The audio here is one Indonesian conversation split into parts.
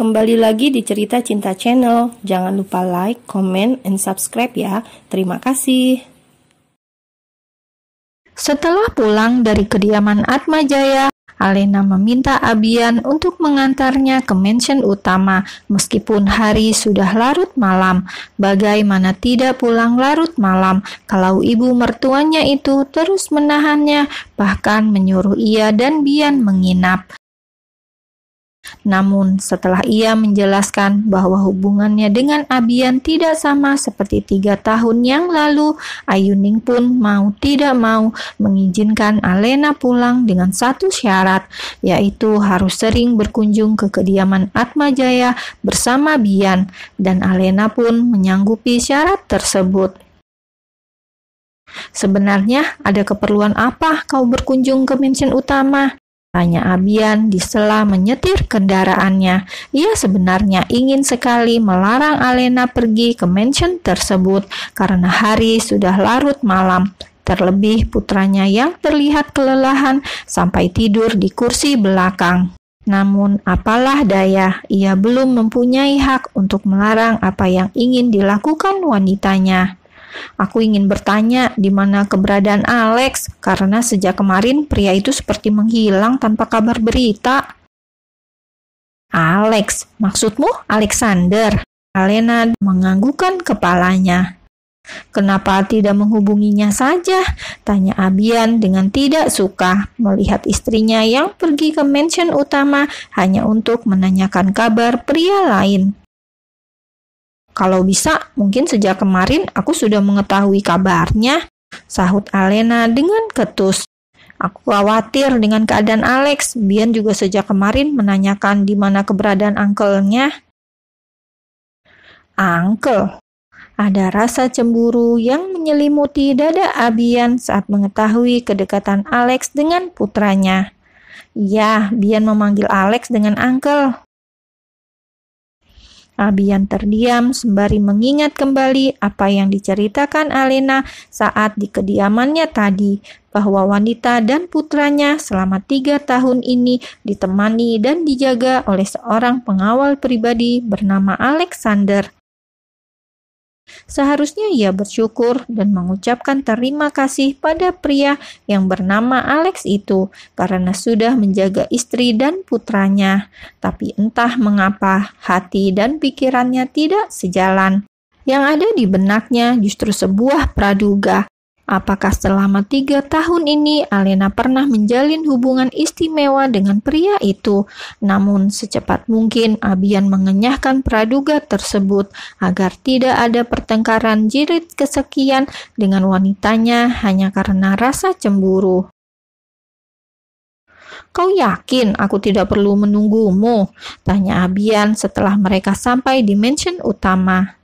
Kembali lagi di Cerita Cinta Channel. Jangan lupa like, comment, and subscribe ya. Terima kasih. Setelah pulang dari kediaman Atmajaya, Alena meminta Abian untuk mengantarnya ke mansion utama meskipun hari sudah larut malam. Bagaimana tidak pulang larut malam kalau ibu mertuanya itu terus menahannya, bahkan menyuruh ia dan Bian menginap. Namun setelah ia menjelaskan bahwa hubungannya dengan Abian tidak sama seperti 3 tahun yang lalu, Ayuning pun mau tidak mau mengizinkan Alena pulang dengan satu syarat, yaitu harus sering berkunjung ke kediaman Atmajaya bersama Bian, dan Alena pun menyanggupi syarat tersebut. "Sebenarnya ada keperluan apa kau berkunjung ke mansion utama?" tanya Abian di sela menyetir kendaraannya. Ia sebenarnya ingin sekali melarang Alena pergi ke mansion tersebut karena hari sudah larut malam. Terlebih putranya yang terlihat kelelahan sampai tidur di kursi belakang. Namun apalah daya, ia belum mempunyai hak untuk melarang apa yang ingin dilakukan wanitanya. "Aku ingin bertanya di mana keberadaan Alex, karena sejak kemarin pria itu seperti menghilang tanpa kabar berita." "Alex, maksudmu Alexander?" Alena menganggukkan kepalanya. "Kenapa tidak menghubunginya saja?" tanya Abian dengan tidak suka melihat istrinya yang pergi ke mansion utama hanya untuk menanyakan kabar pria lain. "Kalau bisa, mungkin sejak kemarin aku sudah mengetahui kabarnya," sahut Alena dengan ketus. "Aku khawatir dengan keadaan Alex. Bian juga sejak kemarin menanyakan di mana keberadaan uncle-nya." "Uncle?" Ada rasa cemburu yang menyelimuti dada Abian saat mengetahui kedekatan Alex dengan putranya. "Ya, Bian memanggil Alex dengan uncle." Abian terdiam sembari mengingat kembali apa yang diceritakan Alena saat di kediamannya tadi, bahwa wanita dan putranya selama 3 tahun ini ditemani dan dijaga oleh seorang pengawal pribadi bernama Alexander. Seharusnya ia bersyukur dan mengucapkan terima kasih pada pria yang bernama Alex itu karena sudah menjaga istri dan putranya. Tapi entah mengapa hati dan pikirannya tidak sejalan. Yang ada di benaknya justru sebuah praduga. Apakah selama 3 tahun ini Alena pernah menjalin hubungan istimewa dengan pria itu? Namun secepat mungkin Abian mengenyahkan praduga tersebut agar tidak ada pertengkaran jilid kesekian dengan wanitanya hanya karena rasa cemburu. "Kau yakin aku tidak perlu menunggumu?" tanya Abian setelah mereka sampai di mansion utama.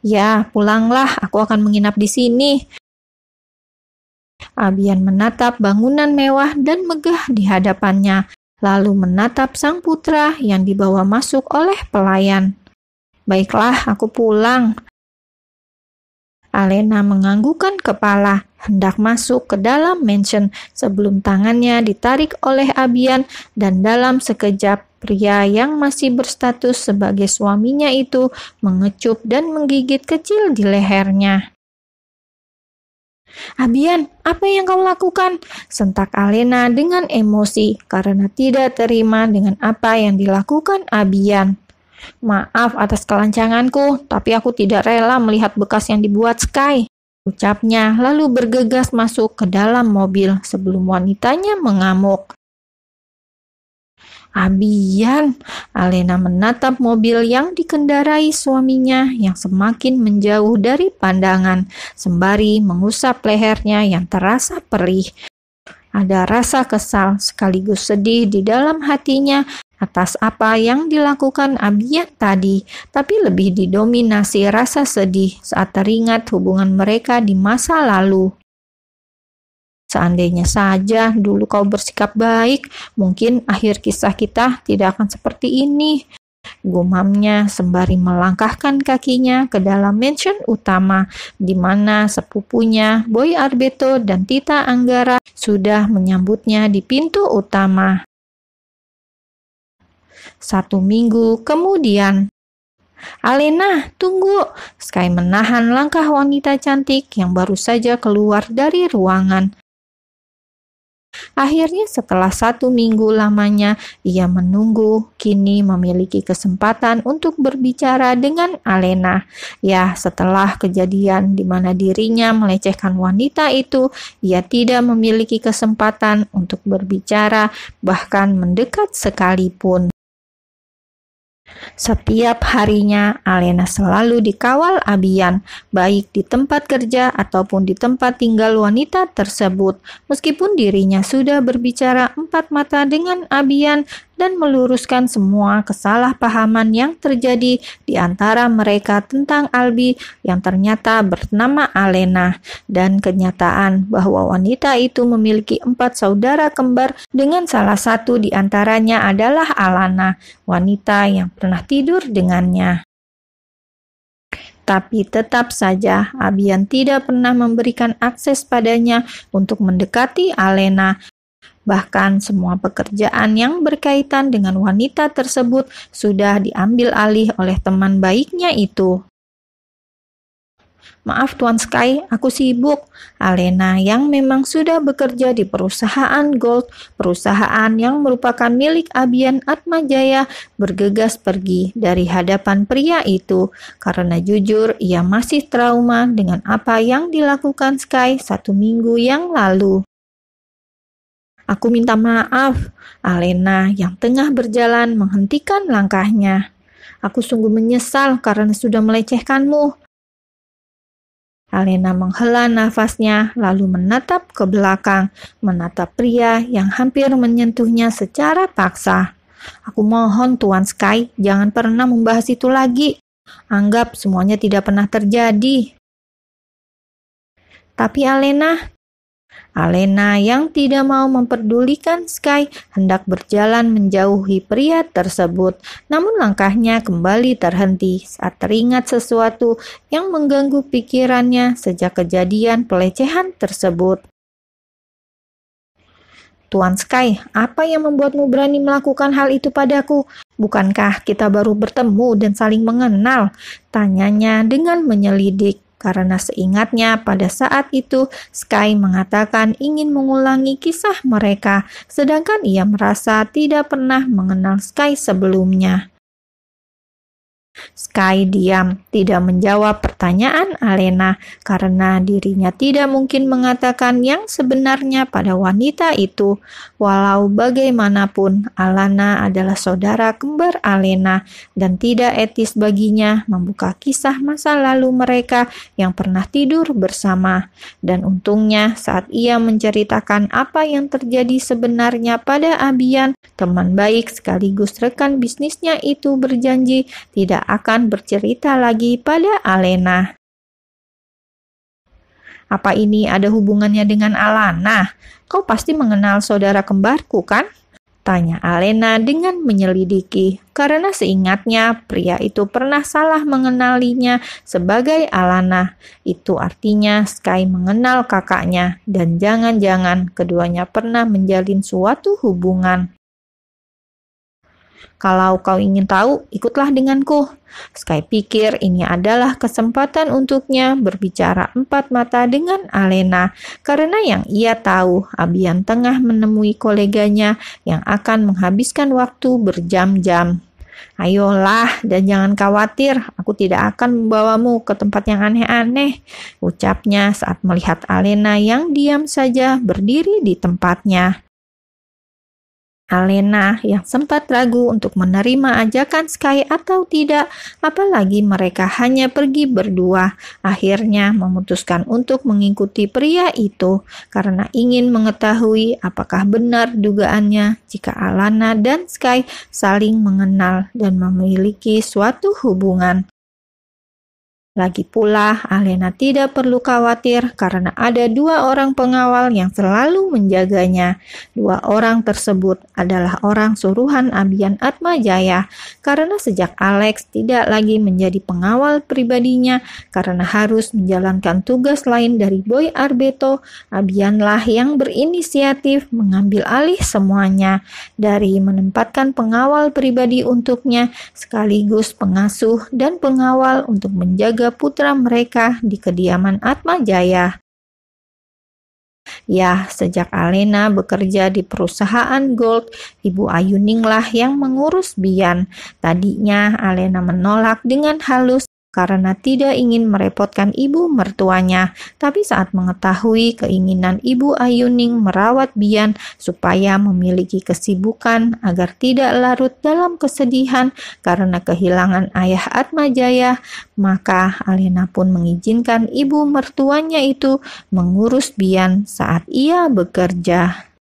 "Ya, pulanglah, aku akan menginap di sini." Abian menatap bangunan mewah dan megah di hadapannya, lalu menatap sang putra yang dibawa masuk oleh pelayan. "Baiklah, aku pulang." Alena menganggukkan kepala, hendak masuk ke dalam mansion sebelum tangannya ditarik oleh Abian, dan dalam sekejap pria yang masih berstatus sebagai suaminya itu mengecup dan menggigit kecil di lehernya. "Abian, apa yang kau lakukan?" sentak Alena dengan emosi karena tidak terima dengan apa yang dilakukan Abian. "Maaf atas kelancanganku, tapi aku tidak rela melihat bekas yang dibuat Sky," ucapnya lalu bergegas masuk ke dalam mobil sebelum wanitanya mengamuk. "Abian," Alena menatap mobil yang dikendarai suaminya yang semakin menjauh dari pandangan, sembari mengusap lehernya yang terasa perih. Ada rasa kesal sekaligus sedih di dalam hatinya atas apa yang dilakukan Abian tadi, tapi lebih didominasi rasa sedih saat teringat hubungan mereka di masa lalu. "Seandainya saja dulu kau bersikap baik, mungkin akhir kisah kita tidak akan seperti ini," gumamnya sembari melangkahkan kakinya ke dalam mansion utama, di mana sepupunya Boy Arbeto dan Tita Anggara sudah menyambutnya di pintu utama. 1 minggu kemudian. Alena, tunggu! Sky menahan langkah wanita cantik yang baru saja keluar dari ruangan. Akhirnya setelah 1 minggu lamanya ia menunggu, kini memiliki kesempatan untuk berbicara dengan Alena. Ya, setelah kejadian di mana dirinya melecehkan wanita itu, ia tidak memiliki kesempatan untuk berbicara, bahkan mendekat sekalipun. Setiap harinya, Alena selalu dikawal Abian, baik di tempat kerja ataupun di tempat tinggal wanita tersebut. Meskipun dirinya sudah berbicara 4 mata dengan Abian dan meluruskan semua kesalahpahaman yang terjadi di antara mereka tentang Albi yang ternyata bernama Alena, dan kenyataan bahwa wanita itu memiliki 4 saudara kembar dengan salah satu di antaranya adalah Alana, wanita yang pernah tidur dengannya. Tapi tetap saja Abian tidak pernah memberikan akses padanya untuk mendekati Alena. Bahkan semua pekerjaan yang berkaitan dengan wanita tersebut sudah diambil alih oleh teman baiknya itu. Maaf Tuan Sky, aku sibuk. Alena yang memang sudah bekerja di perusahaan Gold, perusahaan yang merupakan milik Abian Atmajaya, bergegas pergi dari hadapan pria itu karena jujur ia masih trauma dengan apa yang dilakukan Sky 1 minggu yang lalu. Aku minta maaf, Alena yang tengah berjalan menghentikan langkahnya. Aku sungguh menyesal karena sudah melecehkanmu. Alena menghela nafasnya lalu menatap ke belakang, menatap pria yang hampir menyentuhnya secara paksa. Aku mohon Tuan Sky, jangan pernah membahas itu lagi. Anggap semuanya tidak pernah terjadi. Tapi Alena yang tidak mau memperdulikan Sky hendak berjalan menjauhi pria tersebut, namun langkahnya kembali terhenti saat teringat sesuatu yang mengganggu pikirannya sejak kejadian pelecehan tersebut. Tuan Sky, apa yang membuatmu berani melakukan hal itu padaku? Bukankah kita baru bertemu dan saling mengenal? Tanyanya dengan menyelidik. Karena seingatnya pada saat itu Sky mengatakan ingin mengulangi kisah mereka, sedangkan ia merasa tidak pernah mengenal Sky sebelumnya. Sky diam, tidak menjawab pertanyaan Alena karena dirinya tidak mungkin mengatakan yang sebenarnya pada wanita itu. Walau bagaimanapun, Alana adalah saudara kembar Alena dan tidak etis baginya membuka kisah masa lalu mereka yang pernah tidur bersama. Dan untungnya saat ia menceritakan apa yang terjadi sebenarnya pada Abian, teman baik sekaligus rekan bisnisnya itu berjanji tidak akan bercerita lagi pada Alena. Apa ini ada hubungannya dengan Alana? Kau pasti mengenal saudara kembarku, kan? Tanya Alena dengan menyelidiki, karena seingatnya pria itu pernah salah mengenalinya sebagai Alana. Itu artinya Sky mengenal kakaknya, dan jangan-jangan keduanya pernah menjalin suatu hubungan. Kalau kau ingin tahu, ikutlah denganku. Sky pikir ini adalah kesempatan untuknya berbicara 4 mata dengan Alena, karena yang ia tahu Abian tengah menemui koleganya yang akan menghabiskan waktu berjam-jam. Ayolah dan jangan khawatir, aku tidak akan membawamu ke tempat yang aneh-aneh, ucapnya saat melihat Alena yang diam saja berdiri di tempatnya. Alena yang sempat ragu untuk menerima ajakan Sky atau tidak, apalagi mereka hanya pergi berdua, akhirnya memutuskan untuk mengikuti pria itu karena ingin mengetahui apakah benar dugaannya jika Alana dan Sky saling mengenal dan memiliki suatu hubungan. Lagi pula, Alena tidak perlu khawatir karena ada 2 orang pengawal yang selalu menjaganya. 2 orang tersebut adalah orang suruhan Abian Atmajaya, karena sejak Alex tidak lagi menjadi pengawal pribadinya karena harus menjalankan tugas lain dari Boy Arbeto, Abianlah yang berinisiatif mengambil alih semuanya, dari menempatkan pengawal pribadi untuknya sekaligus pengasuh dan pengawal untuk menjaga putra mereka di kediaman Atmajaya. Ya, sejak Alena bekerja di perusahaan Gold, Ibu Ayuninglah yang mengurus Bian. Tadinya Alena menolak dengan halus karena tidak ingin merepotkan ibu mertuanya. Tapi saat mengetahui keinginan Ibu Ayuning merawat Bian supaya memiliki kesibukan agar tidak larut dalam kesedihan karena kehilangan ayah Atmajaya, maka Alena pun mengizinkan ibu mertuanya itu mengurus Bian saat ia bekerja.